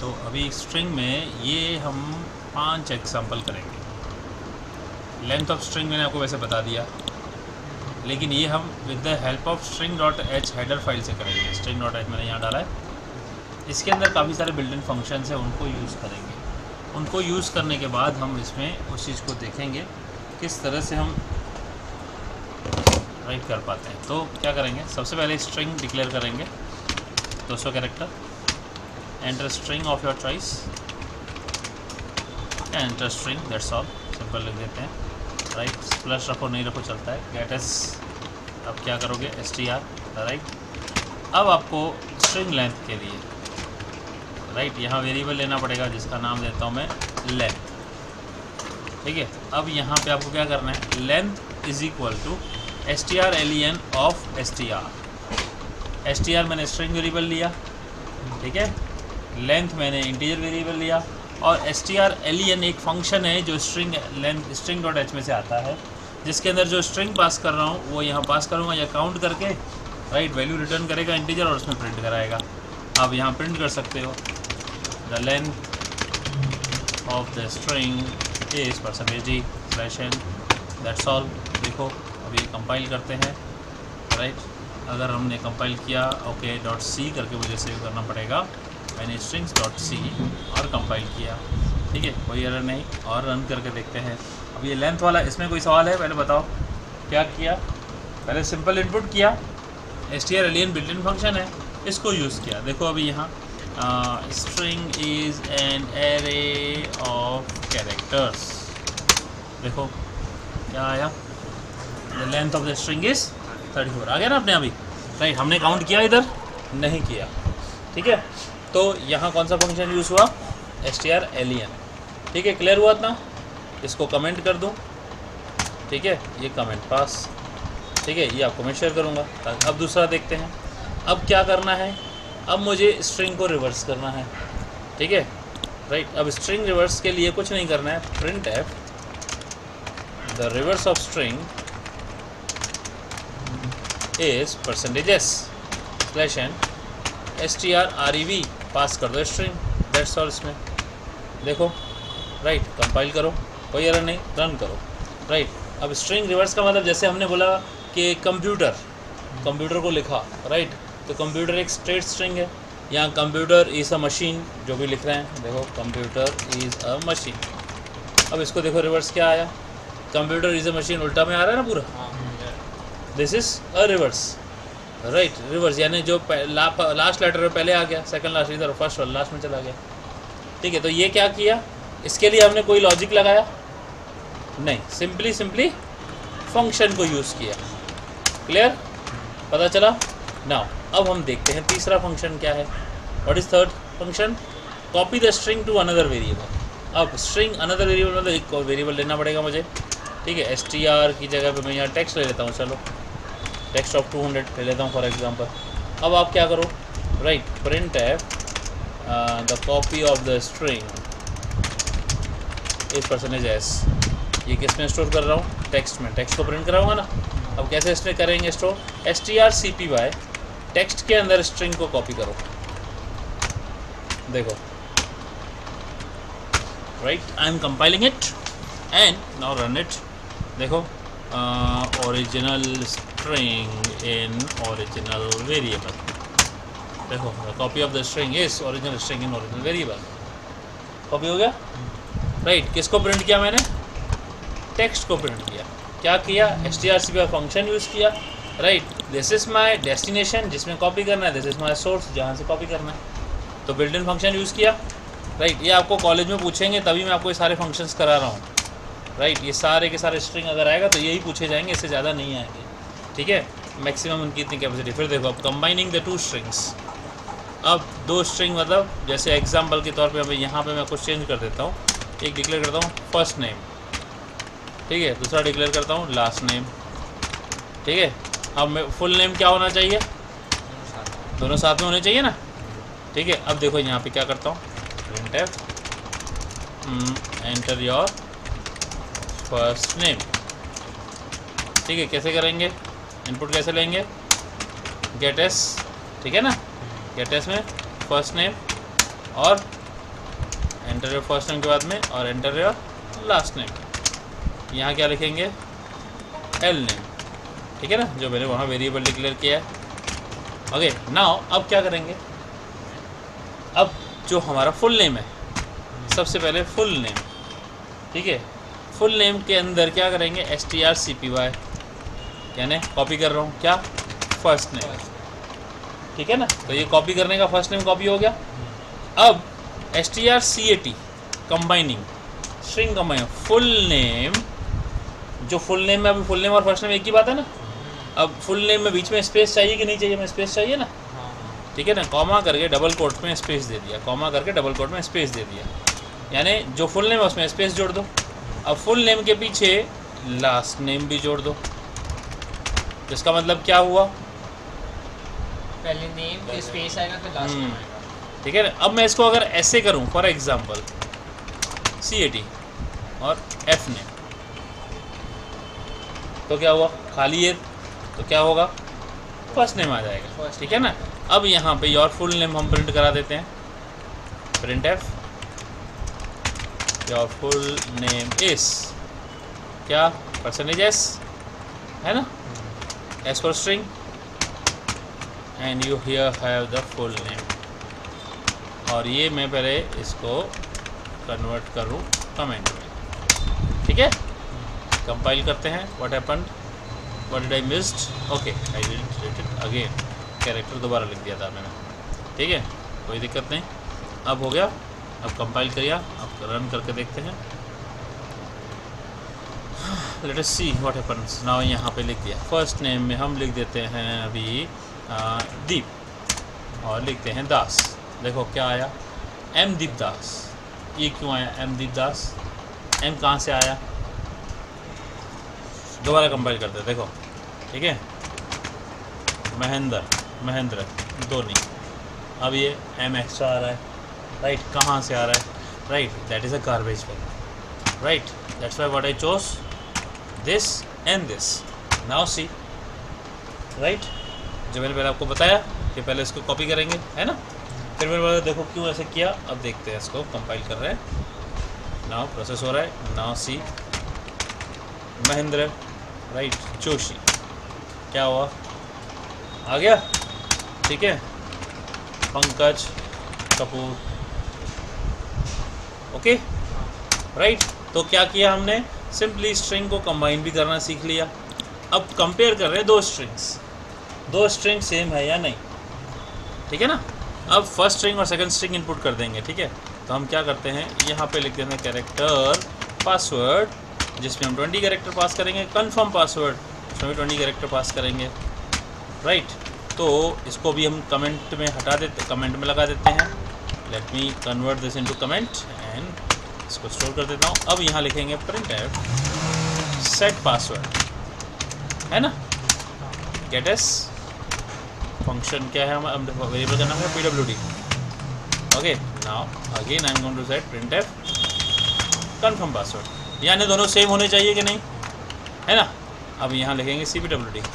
तो अभी स्ट्रिंग में ये हम 5 एग्जांपल करेंगे। लेंथ ऑफ स्ट्रिंग मैंने आपको वैसे बता दिया, लेकिन ये हम with the help of string.h header file से करेंगे। string.h मैंने यहाँ डाला है। इसके अंदर काफ़ी सारे बिल्ट इन फंक्शंस हैं, उनको यूज़ करेंगे। उनको यूज़ करने के बाद हम इसमें उस चीज़ को देखेंगे किस तरह से हम राइट कर पाते हैं। तो क्या करेंगे, सबसे पहले स्ट्रिंग डिक्लेयर करेंगे 200 character. Enter string of your choice, enter string, that's all, simple लिख देते हैं। राइट, प्लस रखो नहीं रखो चलता है। गेट एस, अब क्या करोगे str, राइट। अब आपको स्ट्रिंग लेंथ के लिए राइट यहाँ वेरिएबल लेना पड़ेगा जिसका नाम देता हूँ मैं लेंथ, ठीक है। अब यहाँ पे आपको क्या करना है, length is equal to strlen of str मैंने स्ट्रिंग वेरिएबल लिया, ठीक है। लेंथ मैंने इंटीजर वेरिएबल लिया, और strlen एक फंक्शन है जो स्ट्रिंग लेंथ string.h में से आता है, जिसके अंदर जो स्ट्रिंग पास कर रहा हूँ वो यहाँ पास करूँगा या काउंट करके राइट वैल्यू रिटर्न करेगा इंटीजर और उसमें प्रिंट कराएगा। आप यहाँ प्रिंट कर सकते हो the length of the string is %d /n, that's all. देखो अभी कंपाइल करते हैं, राइट। अगर हमने कंपाइल किया ओके .c करके मुझे सेव करना पड़ेगा। मैंने strings.c और कंपाइल किया, ठीक है, कोई एरर नहीं। और रन करके देखते हैं। अब ये लेंथ वाला, इसमें कोई सवाल है? पहले बताओ क्या किया। पहले सिंपल इनपुट किया, strlen बिल्ट इन फंक्शन है, इसको यूज़ किया। देखो अभी यहाँ string is an array of characters, देखो क्या आया, the length of the string is 34 आ गया ना अपने अभी, राइट। हमने काउंट किया, इधर नहीं किया, ठीक है। तो यहाँ कौन सा फंक्शन यूज़ हुआ, strlen, ठीक है। क्लियर हुआ इतना? इसको कमेंट कर दूँ, ठीक है, ये कमेंट पास, ठीक है, ये आपको मैं शेयर करूँगा। अब दूसरा देखते हैं। अब क्या करना है, अब मुझे स्ट्रिंग को रिवर्स करना है, ठीक है, राइट। अब स्ट्रिंग रिवर्स के लिए कुछ नहीं करना है, print F the reverse of string is %s/n strrev पास कर दो स्ट्रिंग, दैट्स ऑल। इसमें देखो राइट, कंपाइल करो, कोई एरर नहीं, रन करो, राइट। अब स्ट्रिंग रिवर्स का मतलब जैसे हमने बोला कि कंप्यूटर को लिखा, राइट, तो कंप्यूटर एक स्ट्रेट स्ट्रिंग है। यहाँ कंप्यूटर इज़ अ मशीन, जो भी लिख रहे हैं, देखो कंप्यूटर इज़ अ मशीन। अब इसको देखो रिवर्स क्या आया, कंप्यूटर इज़ अ मशीन उल्टा में आ रहा है ना पूरा, this is a reverse, right. Reverse यानी जो लास्ट लेटर पहले आ गया, सेकंड लास्ट इधर, फर्स्ट वाला लास्ट में चला गया, ठीक है। तो ये क्या किया, इसके लिए हमने कोई लॉजिक लगाया नहीं, सिंपली फंक्शन को यूज़ किया। क्लियर, पता चला? नाउ अब हम देखते हैं तीसरा फंक्शन क्या है। What is third function, copy the string to another variable. अब स्ट्रिंग अनदर वेरिएबल मतलब एक वेरिएबल लेना पड़ेगा मुझे, ठीक है। str की जगह पे मैं यहाँ टेक्स्ट ले लेता हूँ, चलो टेक्स्ट ऑफ 200 ले लेता हूँ फॉर एग्जांपल। अब आप क्या करो, right, print F the copy of the string is %s। ये किस में स्टोर कर रहा हूँ, टेक्स्ट में, टेक्स्ट को प्रिंट कराऊंगा ना। अब कैसे इसमें करेंगे स्टोर, strcpy टेक्स्ट के अंदर स्ट्रिंग को कॉपी करो, देखो, right. I am compiling it and now run it. देखो original string in original variable, देखो copy of the string is original string in original variable, copy हो गया, राइट। किसको प्रिंट किया मैंने, टेक्स्ट को प्रिंट किया। क्या किया, strcpy फंक्शन यूज़ किया, right. This is my destination जिसमें कॉपी करना है, दिस इज़ माय सोर्स जहाँ से कॉपी करना है, तो बिल्ट इन फंक्शन यूज़ किया, राइट। ये आपको कॉलेज में पूछेंगे, तभी मैं आपको ये सारे फंक्शंस करा रहा हूँ, राइट। ये सारे के सारे स्ट्रिंग अगर आएगा तो यही पूछे जाएंगे, इससे ज़्यादा नहीं आएंगे, ठीक है। मैक्सिमम उनकी इतनी कैपेसिटी। फिर देखो अब कंबाइनिंग द 2 स्ट्रिंग्स। अब 2 स्ट्रिंग मतलब जैसे एग्जाम्पल के तौर पर मैं यहाँ पर मैं कुछ चेंज कर देता हूँ, एक डिक्लेयर करता हूँ फर्स्ट नेम, ठीक है, दूसरा डिक्लेयर करता हूँ लास्ट नेम, ठीक है। अब मैं फुल नेम क्या होना चाहिए, दोनों साथ में होने चाहिए ना, ठीक है। अब देखो यहाँ पे क्या करता हूँ, print F enter your first name, ठीक है। कैसे करेंगे, इनपुट कैसे लेंगे, गेट एस, ठीक है ना, गेट एस में फर्स्ट नेम और एंटर योर फर्स्ट नेम के बाद में और एंटर योर लास्ट नेम। यहाँ क्या लिखेंगे, एल नेम, ठीक है ना, जो मैंने वहाँ वेरिएबल डिक्लेयर किया है। ओके, नाउ अब क्या करेंगे, अब जो हमारा फुल नेम है, सबसे पहले फुल नेम, ठीक है, फुल नेम के अंदर क्या करेंगे, strcpy, यानी कॉपी कर रहा हूँ क्या, फर्स्ट नेम, ठीक है ना। तो ये कॉपी करने का फर्स्ट नेम कॉपी हो गया। अब strcat combining string combine full name, जो फुल नेम में अभी फुल नेम और फर्स्ट नेम एक ही बात है ना। अब फुल नेम में बीच में स्पेस चाहिए कि नहीं चाहिए, मैं स्पेस चाहिए ना, ठीक है ना, कॉमा करके डबल कोट में स्पेस दे दिया, कॉमा करके डबल कोट में स्पेस दे दिया, यानी जो फुल नेम है उसमें स्पेस जोड़ दो। अब फुल नेम के पीछे लास्ट नेम भी जोड़ दो। तो इसका मतलब क्या हुआ, पहले नेम फिर स्पेस आएगा फिर लास्ट नेम आएगा, ठीक है ना। अब मैं इसको अगर ऐसे करूं, फॉर एग्जांपल CAT और F नेम, तो क्या हुआ, खाली है, तो क्या होगा, फर्स्ट नेम आ जाएगा, ठीक है ना। अब यहाँ पे योर फुल नेम हम प्रिंट करा देते हैं, print F your full name is क्या, %s है ना, S for string and you here have the full name. और ये मैं पहले इसको कन्वर्ट करूँ कमेंट में, ठीक है। कंपाइल करते हैं, what happened, what did I missed, okay I will write it again, character दोबारा लिख दिया था मैंने, ठीक है, कोई दिक्कत नहीं। अब हो गया, अब कंपाइल करिए, अब रन करके देखते हैं, let us see what happens now. यहाँ पे लिख दिया, फर्स्ट नेम में हम लिख देते हैं अभी दीप और लिखते हैं दास। देखो क्या आया, एम दीप दास। ये क्यों आया एम दीप दास, एम कहाँ से आया, दोबारा कंपाइल करते हैं, देखो, ठीक है, महेंद्र धोनी। अब ये एम एक्स्ट्रा आ रहा है, राइट, कहाँ से आ रहा है, right, that is a garbage form, right, that's why what I chose this and this. Now see, right, जो मैंने पहले आपको बताया कि पहले इसको कॉपी करेंगे, है ना, फिर मैंने बोला देखो क्यों ऐसे किया। अब देखते हैं, इसको कंपाइल कर रहे हैं, नाउ प्रोसेस हो रहा है, now see Mahendra, right, Joshi, क्या हुआ, आ गया, ठीक है, पंकज कपूर, ओके, राइट। तो क्या किया हमने, सिंपली स्ट्रिंग को कंबाइन भी करना सीख लिया। अब कंपेयर कर रहे हैं दो स्ट्रिंग सेम है या नहीं, ठीक है ना। अब फर्स्ट स्ट्रिंग और सेकंड स्ट्रिंग इनपुट कर देंगे, ठीक है। तो हम क्या करते हैं, यहाँ पे लिख देते हैं कैरेक्टर पासवर्ड, जिसमें हम 20 कैरेक्टर पास करेंगे, कन्फर्म पासवर्ड उसमें भी 20 कैरेक्टर पास करेंगे, राइट। तो इसको भी हम कमेंट में हटा देते, कमेंट में लगा देते हैं। Let me convert this into comment and इसको स्टोर कर देता हूँ। अब यहाँ लिखेंगे प्रिंट एफ सेट पासवर्ड, है ना, गेट एस फंक्शन क्या है, हम वेरिएबल का नाम है pwd, okay. Now again I am going to set print f confirm password, यानी दोनों सेम होने चाहिए कि नहीं, है ना। अब यहाँ लिखेंगे cpwd।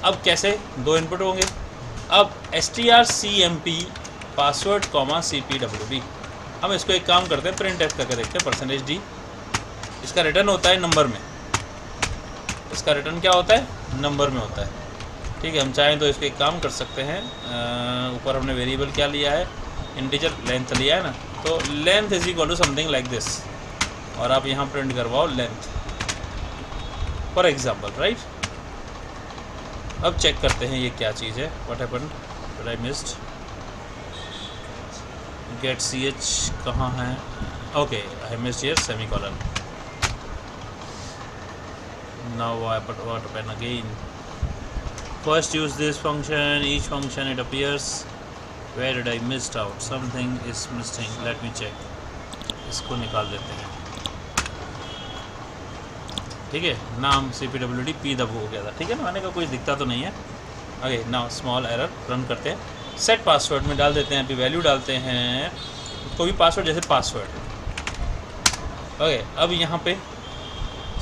अब कैसे, दो इनपुट होंगे। अब strcmp पासवर्ड cpwd, हम इसको एक काम करते हैं, प्रिंट एफ करके देखते हैं, %d, इसका रिटर्न होता है नंबर में, इसका रिटर्न क्या होता है, नंबर में होता है, ठीक है। हम चाहें तो इसको एक काम कर सकते हैं, ऊपर हमने वेरिएबल क्या लिया है, इंटीजर लेंथ लिया है ना, तो length is equal to something like this, और आप यहाँ प्रिंट करवाओ लेंथ फॉर एग्जाम्पल, राइट। अब चेक करते हैं ये क्या चीज़ है, what happened, I missed, get ch कहाँ है, okay, I missed here semicolon. Now what happened again, first use this function, each function it appears, where did I missed out, something is missing, let me check, इसको निकाल देते हैं, ठीक है। नाम cpwd pw हो गया था, ठीक है ना, मैंने कहा कुछ दिखता तो नहीं है। Okay, now small error, run करते हैं, सेट पासवर्ड में डाल देते हैं, अभी वैल्यू डालते हैं कोई भी पासवर्ड, जैसे पासवर्ड, ओके। अब यहाँ पे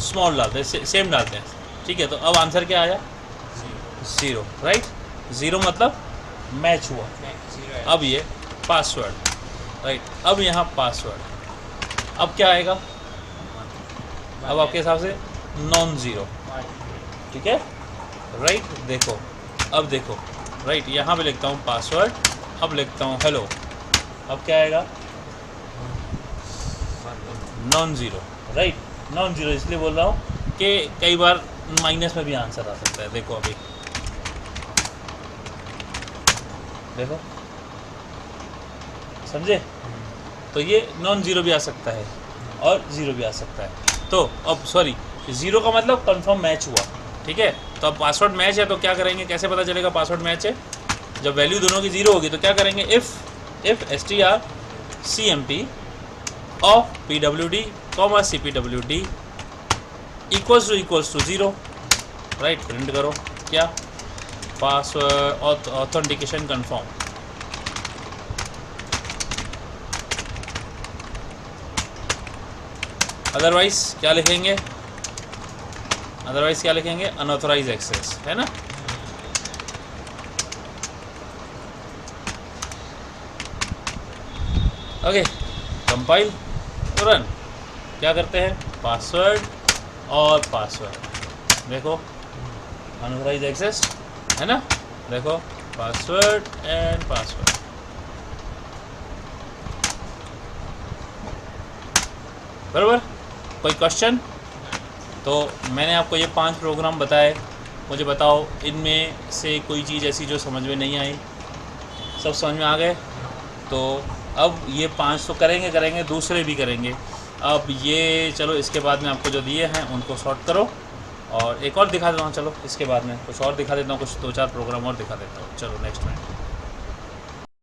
स्मॉल डालते हैं, सेम डालते हैं, ठीक है। तो अब आंसर क्या आया, 0, राइट, 0 मतलब मैच हुआ। अब ये पासवर्ड, राइट। अब यहाँ पासवर्ड, अब क्या आएगा, अब आपके हिसाब से नॉन ज़ीरो, ठीक है, राइट। देखो, अब देखो, राइट, यहाँ पे लिखता हूँ पासवर्ड, अब लिखता हूँ हेलो, अब क्या आएगा, non zero, right. Non zero इसलिए बोल रहा हूँ कि कई बार माइनस में भी आंसर आ सकता है। देखो अभी, देखो, समझे, तो ये नॉन ज़ीरो भी आ सकता है और ज़ीरो भी आ सकता है। तो अब सॉरी, ज़ीरो का मतलब कंफर्म मैच हुआ, ठीक है। तो अब पासवर्ड मैच है तो क्या करेंगे, कैसे पता चलेगा पासवर्ड मैच है, जब वैल्यू दोनों की ज़ीरो होगी तो क्या करेंगे, if strcmp of pwd comma cpwd equals to zero, right. Print करो क्या, पासवर्ड ऑथेंटिकेशन कंफर्म, अदरवाइज क्या लिखेंगे, अदरवाइज क्या लिखेंगे, अनऑथराइज एक्सेस, है ना। ओके, कंपाइल रन, क्या करते हैं, पासवर्ड और पासवर्ड, देखो अनऑथराइज एक्सेस, है ना, देखो पासवर्ड एंड पासवर्ड। बराबर, कोई क्वेश्चन? तो मैंने आपको ये 5 प्रोग्राम बताए, मुझे बताओ इनमें से कोई चीज़ ऐसी जो समझ में नहीं आई, सब समझ में आ गए? तो अब ये 5 तो करेंगे, दूसरे भी करेंगे। अब ये चलो इसके बाद में आपको जो दिए हैं उनको सॉर्ट करो, और एक और दिखा देता हूँ, चलो इसके बाद में कुछ और दिखा देता हूँ, कुछ 2-4 प्रोग्राम और दिखा देता हूँ। चलो नेक्स्ट में।